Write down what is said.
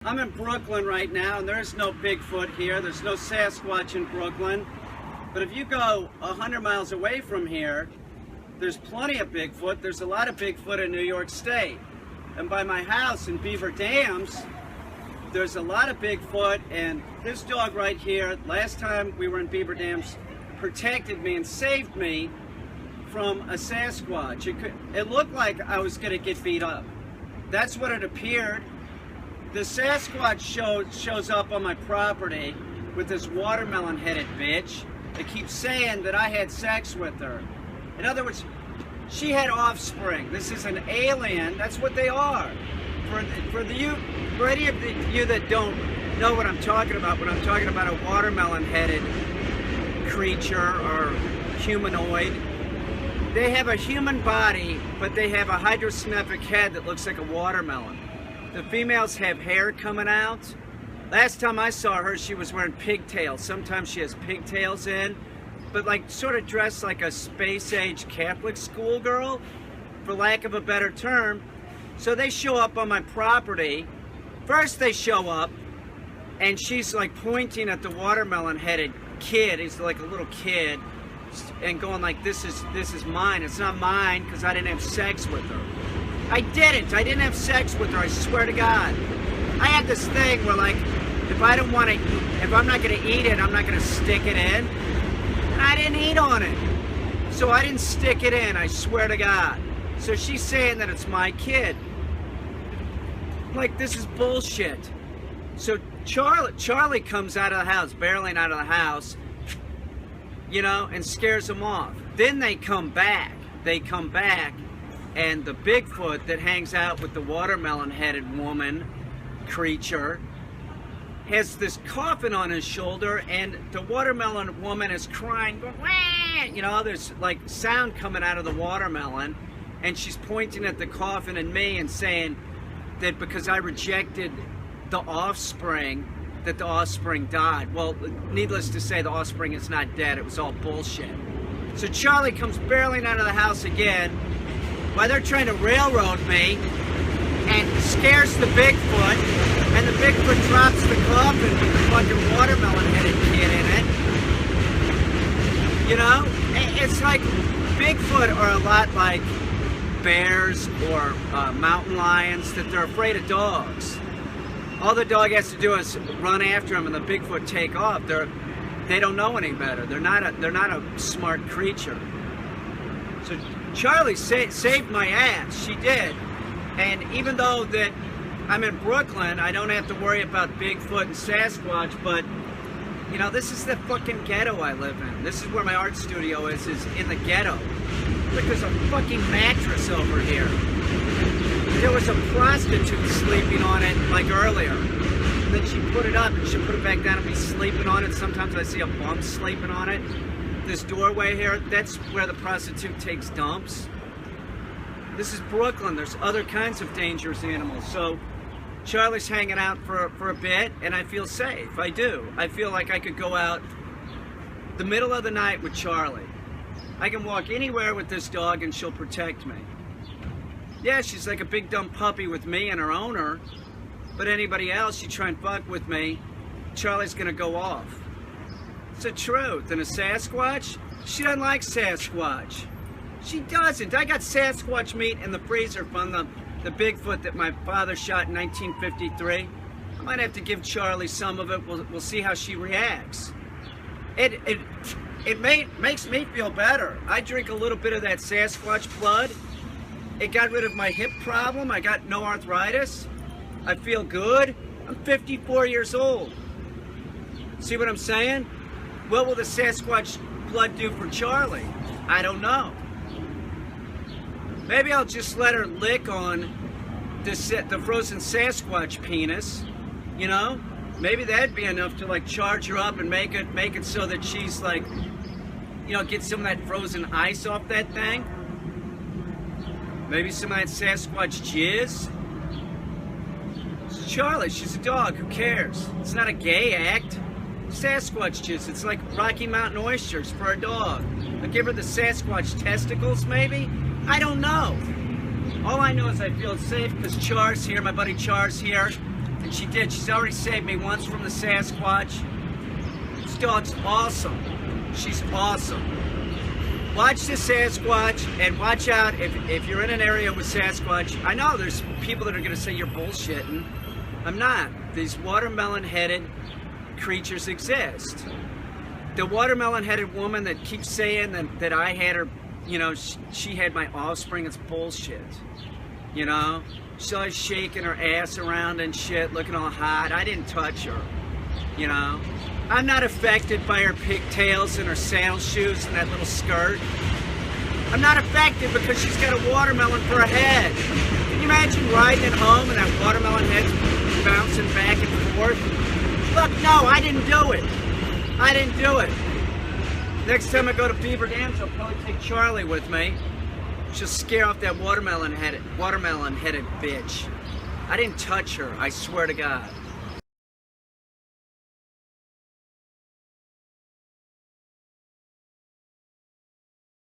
I'm in Brooklyn right now, and there's no Bigfoot here. There's no Sasquatch in Brooklyn. But if you go 100 miles away from here, there's plenty of Bigfoot. There's a lot of Bigfoot in New York State. And by my house in Beaver Dams, there's a lot of Bigfoot. And this dog right here, last time we were in Beaver Dams, protected me and saved me from a Sasquatch. It looked like I was going to get beat up. That's what it appeared. The Sasquatch shows up on my property with this watermelon-headed bitch that keeps saying that I had sex with her. In other words, she had offspring. This is an alien. That's what they are. For any of you that don't know what I'm talking about, when I'm talking about a watermelon-headed creature or humanoid, they have a human body, but they have a hydrosymmetric head that looks like a watermelon. The females have hair coming out. Last time I saw her, she was wearing pigtails. Sometimes she has pigtails in, but like sort of dressed like a space-age Catholic schoolgirl, for lack of a better term. So they show up on my property. First they show up, and she's like pointing at the watermelon-headed kid. He's like a little kid, and going like, this is mine. It's not mine because I didn't have sex with her. I didn't have sex with her, I swear to God. I had this thing where like, if I'm not gonna eat it, I'm not gonna stick it in. And I didn't eat on it. So I didn't stick it in, I swear to God. So she's saying that it's my kid. Like, this is bullshit. So Charlie comes out of the house, barreling out of the house, you know, and scares them off. Then they come back. And the Bigfoot that hangs out with the watermelon-headed woman creature has this coffin on his shoulder, and the watermelon woman is crying, wah! You know, there's like sound coming out of the watermelon, and she's pointing at the coffin and me and saying that because I rejected the offspring, that the offspring died. Well, needless to say, the offspring is not dead. It was all bullshit. So Charlie comes barreling out of the house again while they're trying to railroad me, and scares the Bigfoot, and the Bigfoot drops the coffin with the fucking watermelon-headed kid in it. You know? It's like Bigfoot are a lot like bears or mountain lions, that they're afraid of dogs. All the dog has to do is run after them and the Bigfoot take off. They don't know any better. They're not a smart creature. So Charlie saved my ass. She did. And even though that I'm in Brooklyn, I don't have to worry about Bigfoot and Sasquatch, but you know, this is the fucking ghetto I live in. This is where my art studio is in the ghetto. Look, there's a fucking mattress over here. There was a prostitute sleeping on it like earlier. And then she put it up and she put it back down and be sleeping on it. Sometimes I see a bum sleeping on it. This doorway here, that's where the prostitute takes dumps. This is Brooklyn. There's other kinds of dangerous animals. So Charlie's hanging out for a bit, and I feel safe. I do. I feel like I could go out the middle of the night with Charlie. I can walk anywhere with this dog and she'll protect me. Yeah, she's like a big dumb puppy with me and her owner, but anybody else, you try and fuck with me, Charlie's gonna go off. It's the truth. And a Sasquatch? She doesn't like Sasquatch. She doesn't. I got Sasquatch meat in the freezer from the Bigfoot that my father shot in 1953. I might have to give Charlie some of it. We'll see how she reacts. It makes me feel better. I drink a little bit of that Sasquatch blood. It got rid of my hip problem. I got no arthritis. I feel good. I'm 54 years old. See what I'm saying? What will the Sasquatch blood do for Charlie? I don't know. Maybe I'll just let her lick on the frozen Sasquatch penis, you know? Maybe that'd be enough to like charge her up and make it so that she's like, you know, get some of that frozen ice off that thing. Maybe some of that Sasquatch jizz. It's Charlie, she's a dog, who cares? It's not a gay act. Sasquatch jizz, it's like Rocky Mountain oysters for a dog. I'll give her the Sasquatch testicles, maybe? I don't know. All I know is I feel safe because Char's here, my buddy Char's here. And she did. She's already saved me once from the Sasquatch. This dog's awesome. She's awesome. Watch the Sasquatch and watch out if you're in an area with Sasquatch. I know there's people that are going to say you're bullshitting. I'm not. These watermelon-headed creatures exist. The watermelon-headed woman that keeps saying that I had her, you know, she had my offspring, it's bullshit. You know? She's always shaking her ass around and shit, looking all hot. I didn't touch her. You know? I'm not affected by her pigtails and her sandal shoes and that little skirt. I'm not affected because she's got a watermelon for a head. Can you imagine riding it home and that watermelon head's bouncing back and forth? Look, no, I didn't do it. I didn't do it. Next time I go to Beaver Dams, I'll probably take Charlie with me. She'll scare off that watermelon-headed bitch. I didn't touch her, I swear to God.